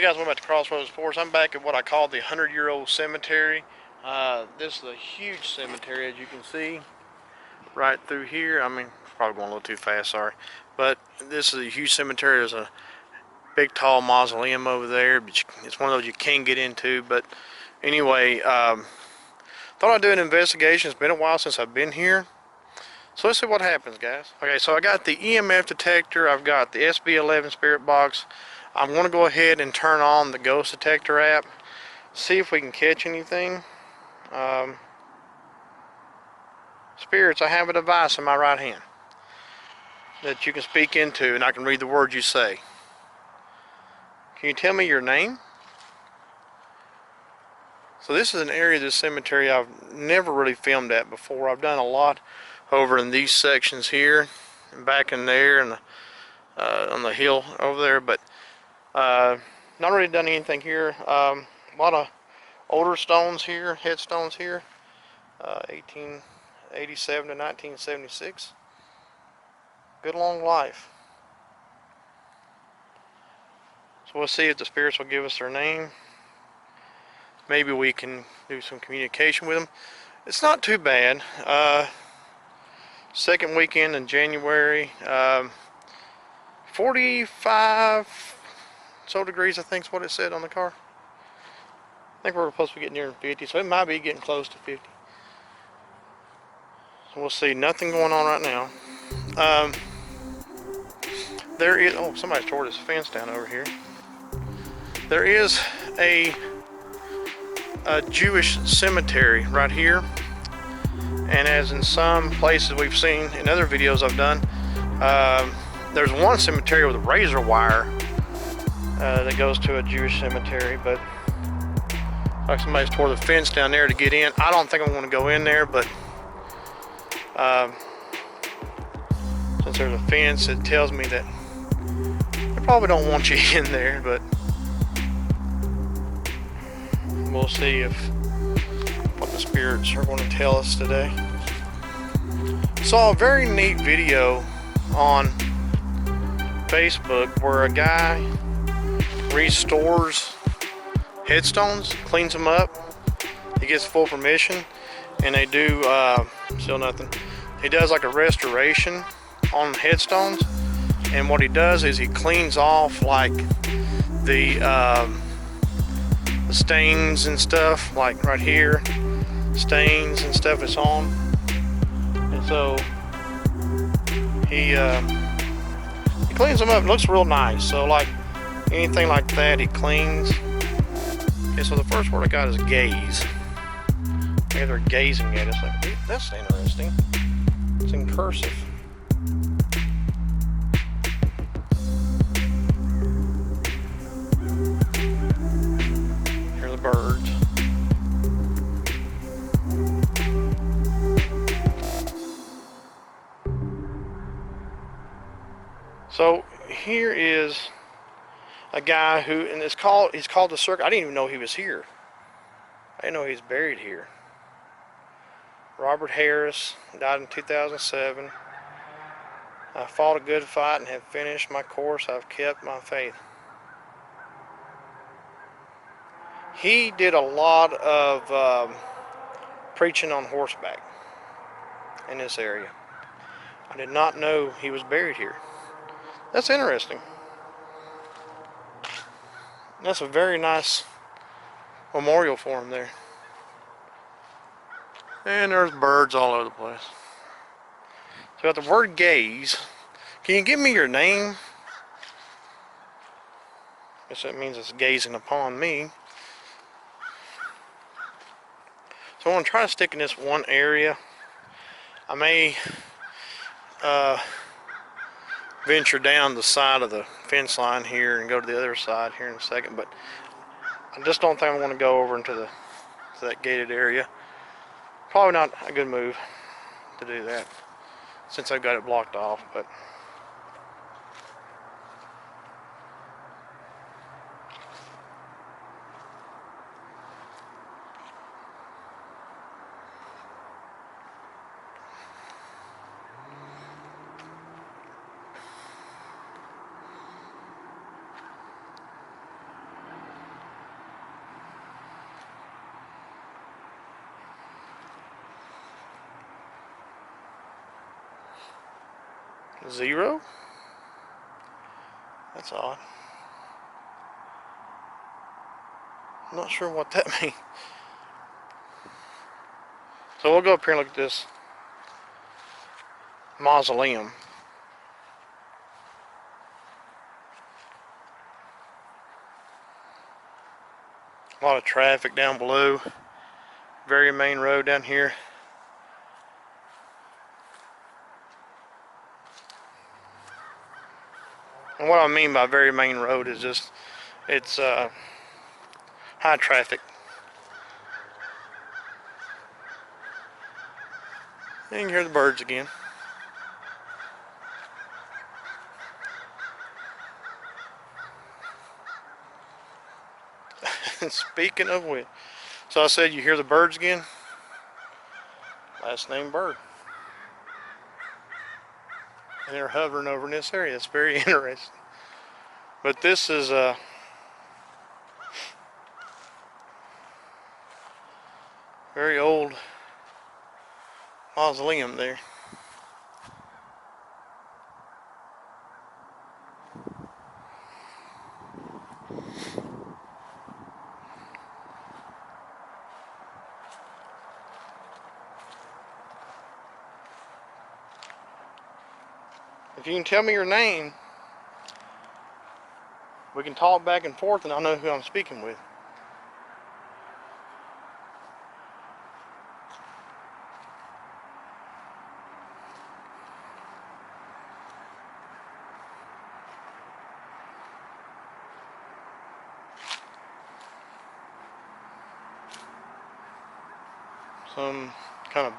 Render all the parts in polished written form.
guys, welcome back to Crossroads Sports. I'm back at what I call the 100-year-old cemetery. This is a huge cemetery, as you can see, right through here. I mean, probably going a little too fast, sorry. But this is a huge cemetery. There's a big, tall mausoleum over there. It's one of those you can't get into. But anyway, thought I'd do an investigation. It's been a while since I've been here. So let's see what happens, guys. Okay, so I got the EMF detector. I've got the SB11 spirit box. I'm going to go ahead and turn on the ghost detector app, see if we can catch anything. Spirits, I have a device in my right hand that you can speak into, and I can read the words you say. Can you tell me your name? So this is an area of the cemetery I've never really filmed at before. I've done a lot over in these sections here, and back in there, and on the hill over there, but not really done anything here. A lot of older stones here, headstones here, 1887 to 1976. Good long life. So we'll see if the spirits will give us their name. Maybe we can do some communication with them. It's not too bad. Second weekend in January, 45 so degrees, I think is what it said on the car. I think we're supposed to be getting near 50, so it might be getting close to 50. So we'll see. Nothing going on right now. There is, oh, somebody's tore this fence down over here. There is a Jewish cemetery right here, and as in some places we've seen in other videos I've done, there's one cemetery with a razor wire that goes to a Jewish cemetery, but like somebody's tore the fence down there to get in. I don't think I'm going to go in there, but since there's a fence, it tells me that they probably don't want you in there, but we'll see what the spirits are going to tell us today. Saw a very neat video on Facebook where a guy restores headstones, cleans them up. He gets full permission, and they do still nothing. He does like a restoration on headstones, and what he does is he cleans off like the stains and stuff, like right here, stains and stuff is on, and so he cleans them up. It looks real nice. So like anything like that, he cleans. Okay, so the first word I got is gaze. Okay, they're gazing at us. Like, that's interesting. It's in cursive. Here are the birds. So here is a guy who, and he's called the Circle. I didn't even know he was here. I didn't know he was buried here. Robert Harris died in 2007. I fought a good fight and have finished my course. I've kept my faith. He did a lot of preaching on horseback in this area. I did not know he was buried here. That's interesting. That's a very nice memorial for him there. And there's birds all over the place. So we got the word gaze. Can you give me your name? I guess that means it's gazing upon me. So I want to try to stick in this one area. I may venture down the side of the fence line here and go to the other side here in a second, but I just don't think I want to go over into that gated area. Probably not a good move to do that since I've got it blocked off, but 0? That's odd. I'm not sure what that means. So we'll go up here and look at this mausoleum. A lot of traffic down below. Very main road down here. And what I mean by very main road is just, it's high traffic. And you can hear the birds again. Speaking of which, so I said you hear the birds again? Last name Bird. And they're hovering over in this area. It's very interesting. But this is a very old mausoleum there. If you can tell me your name, we can talk back and forth and I'll know who I'm speaking with. Some kind of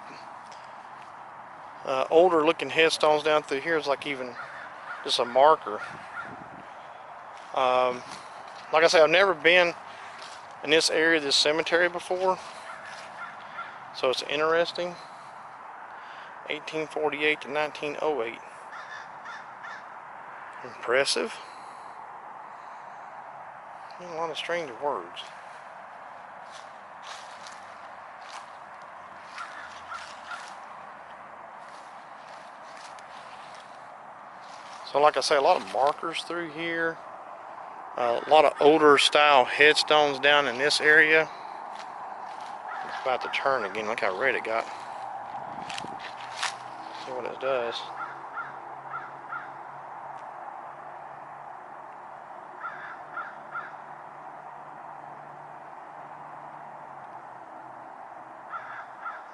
older looking headstones down through here is like even just a marker. Like I say, I've never been in this area, this cemetery before, so it's interesting. 1848 to 1908. Impressive. And a lot of strange words. So like I say, a lot of markers through here. A lot of older style headstones down in this area. It's about to turn again. Look how red it got. See what it does.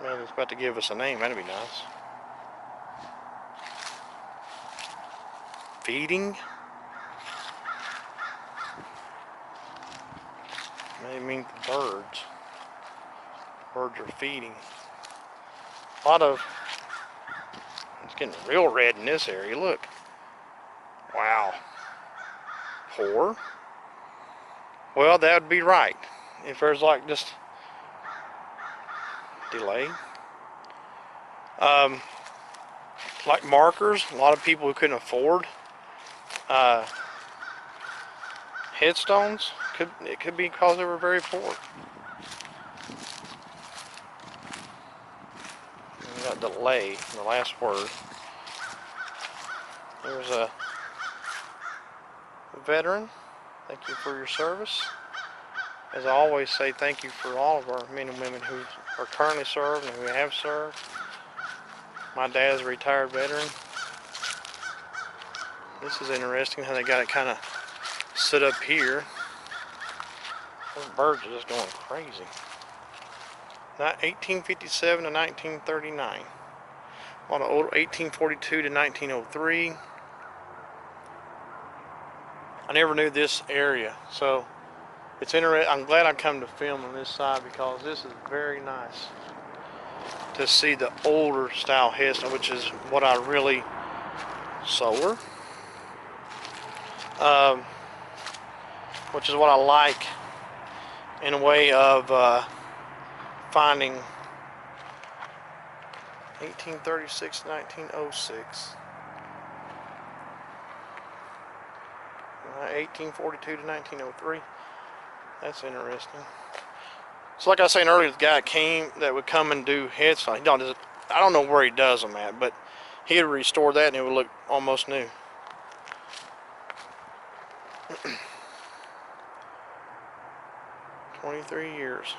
Maybe it's about to give us a name. That'd be nice. Feeding. Maybe mean birds. Birds are feeding. A lot of, it's getting real red in this area. Look. Wow. Poor. Well, that would be right. If there's like just delay. Like markers, a lot of people who couldn't afford headstones, it could be because they were very poor. And we got delay, the last word. There's a veteran. Thank you for your service. As I always say, thank you for all of our men and women who are currently served and who have served. My dad's a retired veteran. This is interesting how they got it kind of set up here. Those birds are just going crazy. 1857 to 1939. A lot of old 1842 to 1903. I never knew this area, so it's interesting. I'm glad I come to film on this side because this is very nice to see the older style headstone, which is what I really solar. Which is what I like in a way of finding 1836 to 1906. 1842 to 1903. That's interesting. So like I was saying earlier, the guy that would come and do headstones. I don't know where he does them at, but He'd restore that and it would look almost new. "23 years.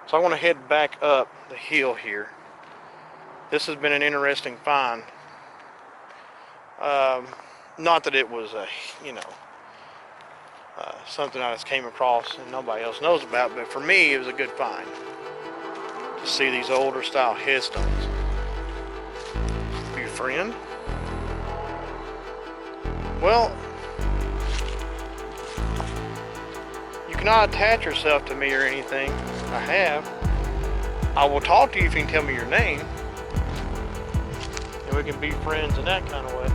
So I want to head back up the hill here. This has been an interesting find. Not that it was a, something I just came across and nobody else knows about, but for me it was a good find to see these older style headstones. Are you a friend? Well, you cannot attach yourself to me or anything. I have. I will talk to you if you can tell me your name, and we can be friends in that kind of way.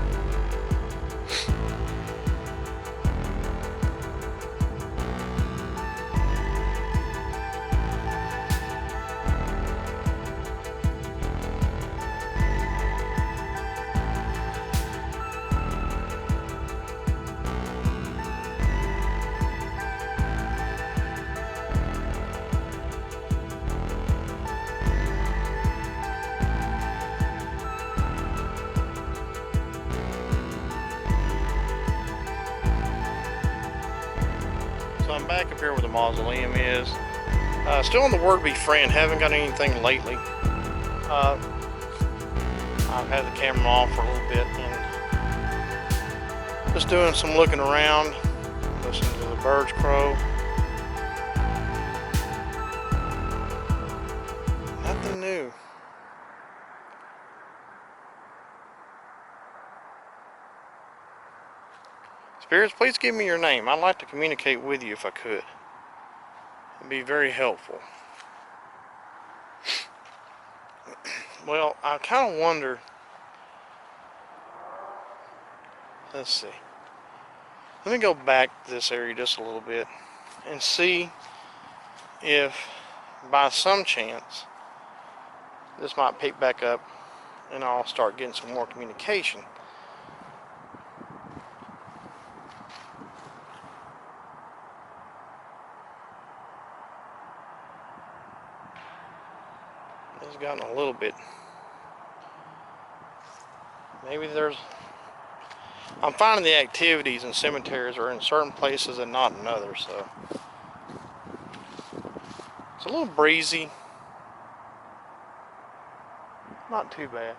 So I'm back up here where the mausoleum is. Still on the word be friend. Haven't got anything lately. I've had the camera off for a little bit and just doing some looking around, listening to the birds crow. Nothing new. Spirits, please give me your name. I'd like to communicate with you if I could. It'd be very helpful. Well, I kind of wonder. Let's see. Let me go back to this area just a little bit and see if by some chance this might pick back up and I'll start getting some more communication. It's gotten a little bit. Maybe there's. I'm finding the activities in cemeteries are in certain places and not in others, so it's a little breezy. Not too bad.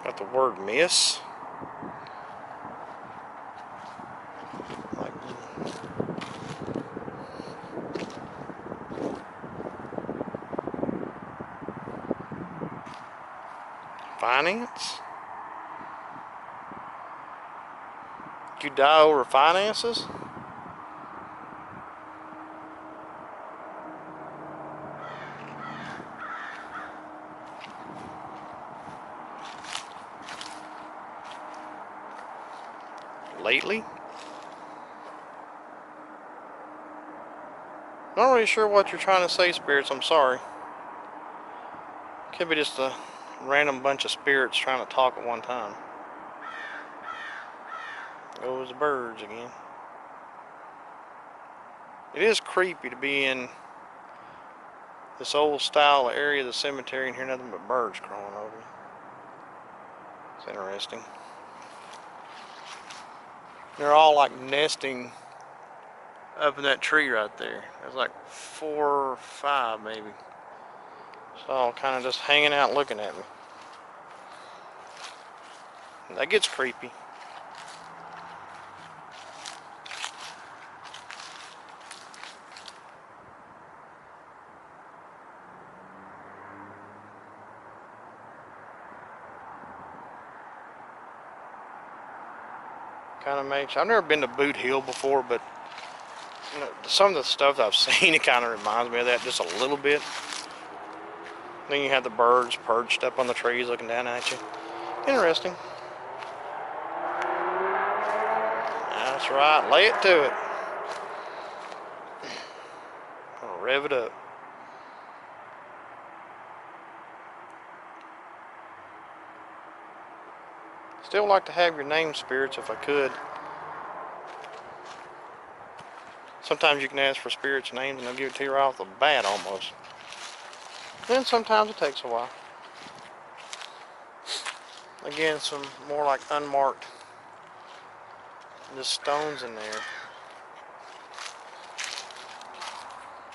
Got the word miss. Like, finance? Did you die over finances? Lately? Not really sure what you're trying to say, spirits. I'm sorry. Could be just a random bunch of spirits trying to talk at one time. Goes the birds again. It is creepy to be in this old style area of the cemetery and hear nothing but birds crawling over you. It's interesting. They're all like nesting up in that tree right there. There's like 4 or 5 maybe. It's all kind of just hanging out looking at me. That gets creepy. Kind of makes. I've never been to Boot Hill before, but some of the stuff I've seen, it kind of reminds me of that just a little bit. Then you have the birds perched up on the trees looking down at you. Interesting. That's right. Lay it to it. I'll rev it up. Still like to have your name, spirits, if I could. Sometimes you can ask for spirits' names and they'll give it to you right off the bat almost. Then sometimes it takes a while. Again, some more like unmarked, just stones in there.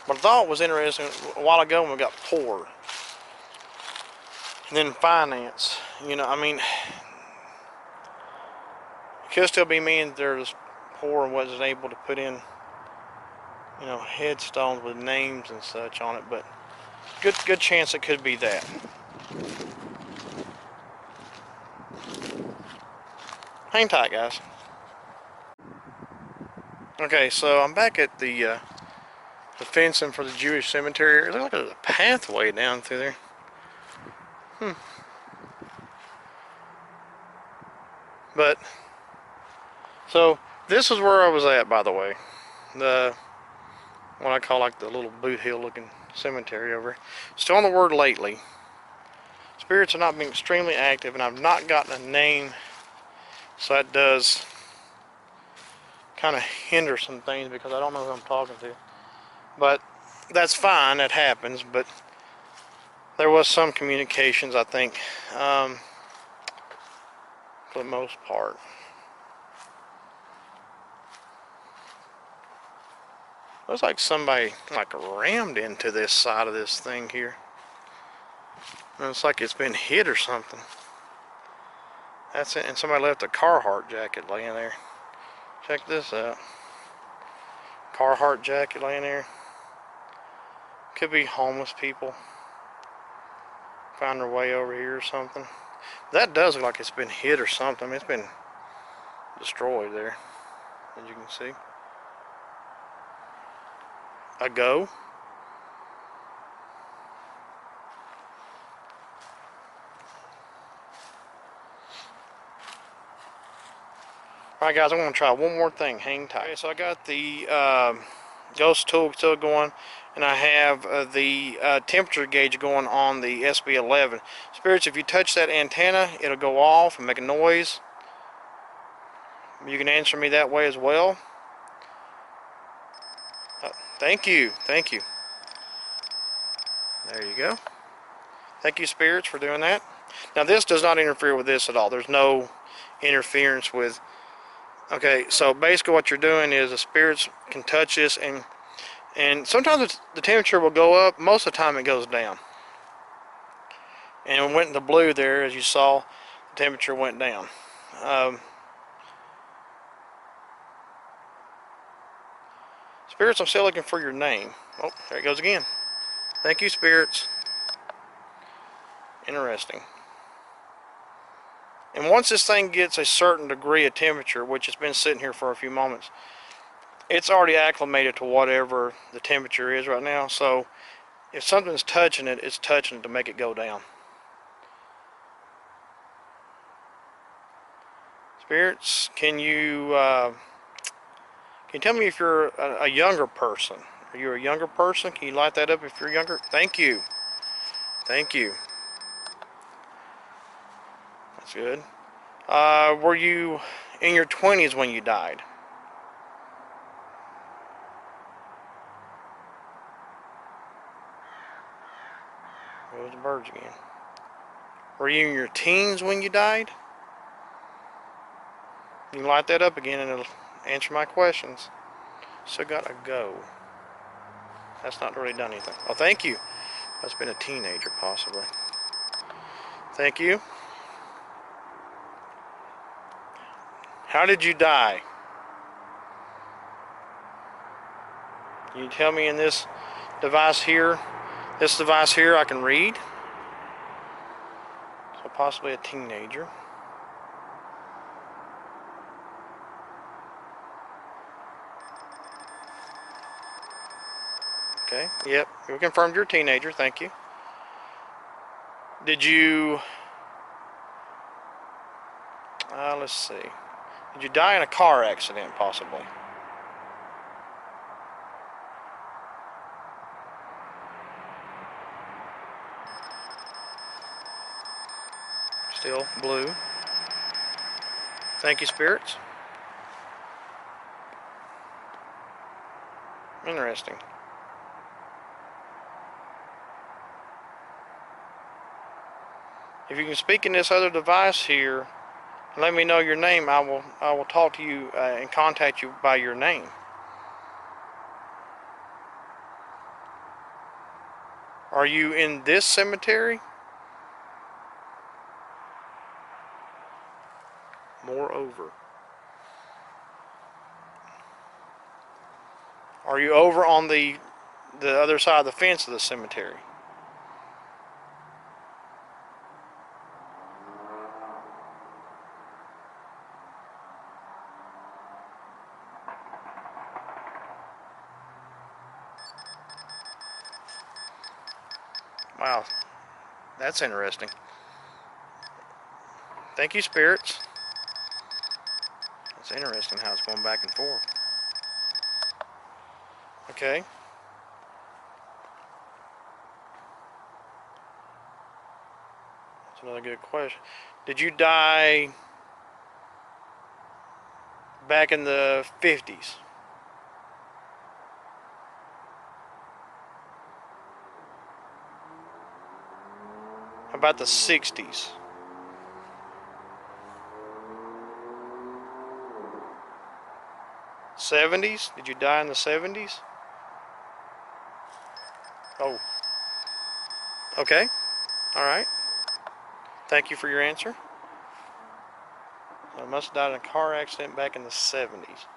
But I thought it was interesting a while ago when we got poor. And then finance. You know, I mean, it could still be mean there's poor and wasn't able to put in, you know, headstones with names and such on it, but good chance it could be that. Hang tight, guys. Okay, so I'm back at the fencing for the Jewish cemetery. It looks like there's a pathway down through there. But so this is where I was at, by the way. The what I call like the little boot hill looking cemetery over. Still on the word lately. Spirits have not been extremely active, and I've not gotten a name, so that does kind of hinder some things because I don't know who I'm talking to. But that's fine, that happens. But there was some communications, I think, for the most part. Looks like somebody like rammed into this side of this thing here. And it's like it's been hit or something. That's it. And somebody left a Carhartt jacket laying there. Check this out. Carhartt jacket laying there. Could be homeless people. Found their way over here or something. That does look like it's been hit or something. I mean, it's been destroyed there, as you can see. A go. Alright guys, I'm going to try one more thing. Hang tight. Okay, so I got the ghost tool still going, and I have the temperature gauge going on the SB11. Spirits, if you touch that antenna, it'll go off and make a noise. You can answer me that way as well. Thank you. Thank you. There you go. Thank you, spirits, for doing that. Now this does not interfere with this at all. There's no interference with. Okay, so basically what you're doing is the spirits can touch this, and sometimes the temperature will go up. Most of the time it goes down. And it went in the blue there, as you saw. The temperature went down. Spirits, I'm still looking for your name. Oh, there it goes again. Thank you, spirits. Interesting. And once this thing gets a certain degree of temperature, which has been sitting here for a few moments, it's already acclimated to whatever the temperature is right now. So if something's touching it, it's touching it to make it go down. Spirits, can you tell me if you're a younger person? Are you a younger person? Can you light that up if you're younger? Thank you. Thank you. That's good. Were you in your 20s when you died? There's the birds again. Were you in your teens when you died? You can light that up again and it'll answer my questions. Still got a go. That's not really done anything. Oh, thank you. That's been a teenager, possibly. Thank you. How did you die? Can you tell me in this device here? This device here I can read. So possibly a teenager. Okay, yep, you confirmed you're a teenager, thank you. Did you, let's see. Did you die in a car accident, possibly? Still blue. Thank you, spirits. Interesting. If you can speak in this other device here, let me know your name. I will talk to you and contact you by your name. Are you in this cemetery? Moreover. Are you over on the other side of the fence of the cemetery? Wow, that's interesting. Thank you, spirits. It's interesting how it's going back and forth. Okay. That's another good question. Did you die back in the 50s? How about the 60s? 70s? Did you die in the 70s? Oh, okay. All right. Thank you for your answer. I must have died in a car accident back in the 70s.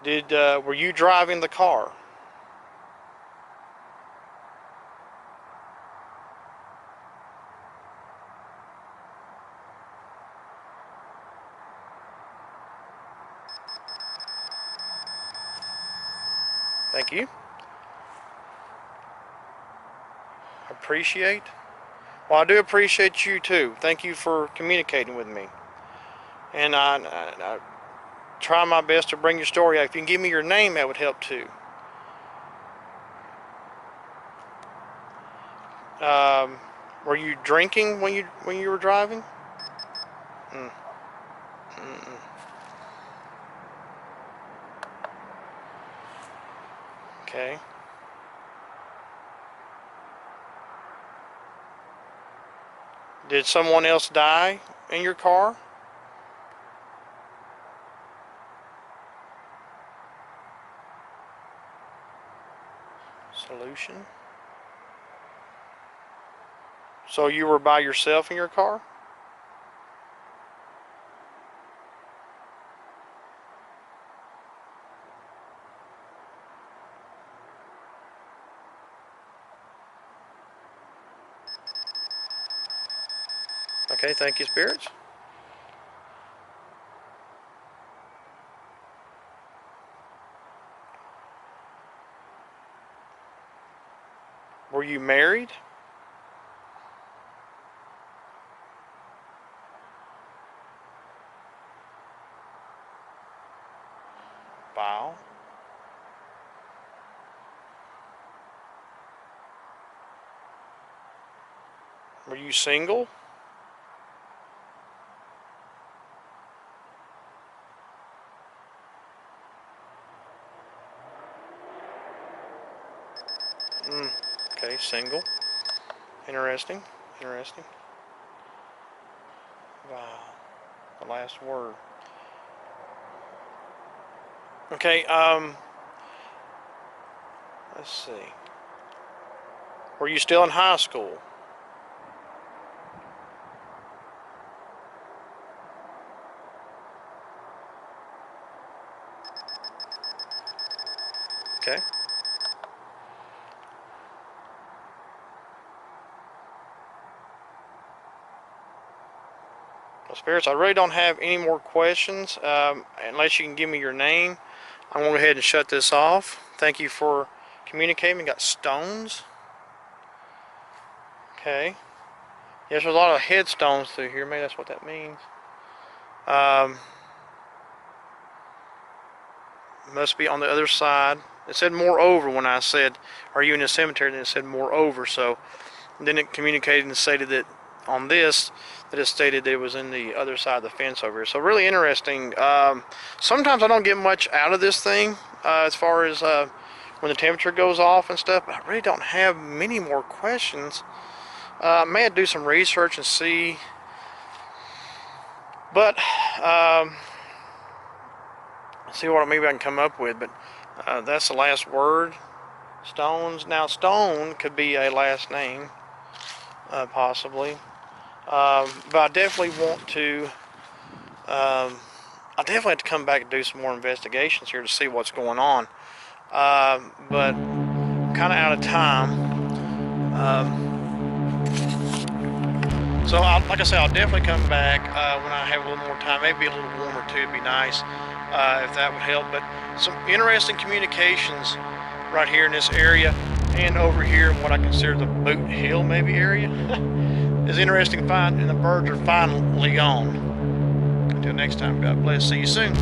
Okay. Were you driving the car? Thank you. Appreciate. Well, I do appreciate you too. Thank you for communicating with me. And I try my best to bring your story out. If you can give me your name, that would help too. Um, were you drinking when you were driving? Mm. Mm-mm. Okay. Did someone else die in your car? Solution. So you were by yourself in your car? Okay, thank you, spirits. Were you married? Wow. Were you single? Mm, okay, single. Interesting. Interesting. Wow. The last word. Okay, let's see. Were you still in high school? Okay. Well, spirits, I really don't have any more questions. Unless you can give me your name, I'm going to go ahead and shut this off. Thank you for communicating. We got stones. Okay. Yes, there's a lot of headstones through here. Maybe that's what that means. Um, must be on the other side. It said moreover when I said, are you in the cemetery? And it said moreover. So then it communicated and stated that on this that it stated that it was in the other side of the fence over here. So really interesting. Sometimes I don't get much out of this thing as far as when the temperature goes off and stuff, but I really don't have many more questions. I may have to do some research and see, but see what maybe I can come up with. But that's the last word. Stones. Now Stone could be a last name, possibly, but I definitely want to. I definitely have to come back and do some more investigations here to see what's going on. But kind of out of time. So like I said, I'll definitely come back when I have a little more time. Maybe a little warmer too would be nice if that would help. But some interesting communications right here in this area and over here in what I consider the Boot Hill maybe area. It's interesting to find, and the birds are finally gone. Until next time, God bless. See you soon.